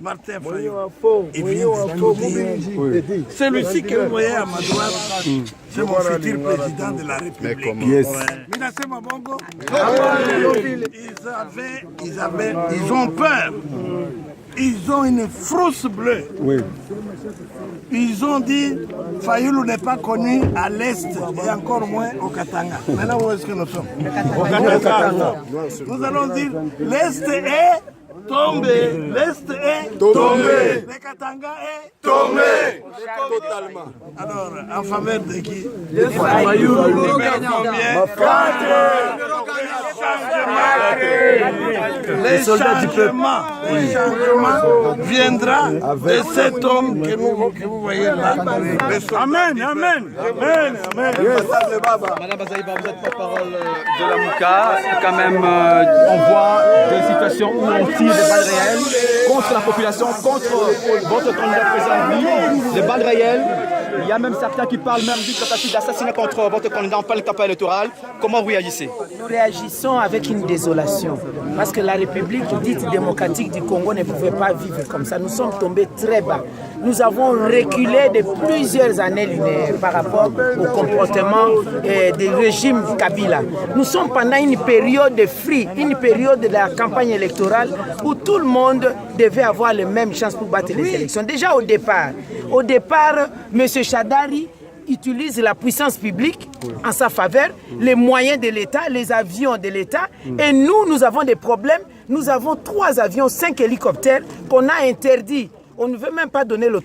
Martin Fayoulou. Celui-ci que vous voyez à ma droite, c'est mon futur président de la République. Ils ont peur. Ils ont une frousse bleue. Oui. Ils ont dit Fayoulou n'est pas connu à l'Est et encore moins au Katanga. Maintenant, où est-ce que nous sommes? Au Katanga. Nous allons dire l'Est est tombé. L'Est est tombé. Le Katanga est tombé. Totalement. Alors, en faveur de qui? Fayoulou. Numéro combien? 4. Le changement viendra de cet homme que vous voyez là. Amen, amen, amen, amen. Madame Bazaïba, vous êtes porte-parole de la Mouka. Quand même, on voit des situations où on tire des balles réelles contre la population, contre votre candidat président. Des balles réelles. Il y a même certains qui parlent même d'une tentative d'assassinat contre votre candidat en pleine campagne électorale. Comment vous réagissez? Nous réagissons avec une désolation. Parce que la République dite démocratique du Congo ne pouvait pas vivre comme ça. Nous sommes tombés très bas. Nous avons reculé de plusieurs années-lunaires par rapport au comportement du régime Kabila. Nous sommes pendant une période de free, une période de la campagne électorale où tout le monde devait avoir les mêmes chances pour battre les élections. Déjà au départ, M. Chadari utilise la puissance publique en sa faveur, les moyens de l'État, les avions de l'État. Et nous avons des problèmes. Nous avons 3 avions, 5 hélicoptères qu'on a interdits. On ne veut même pas donner l'autorisation.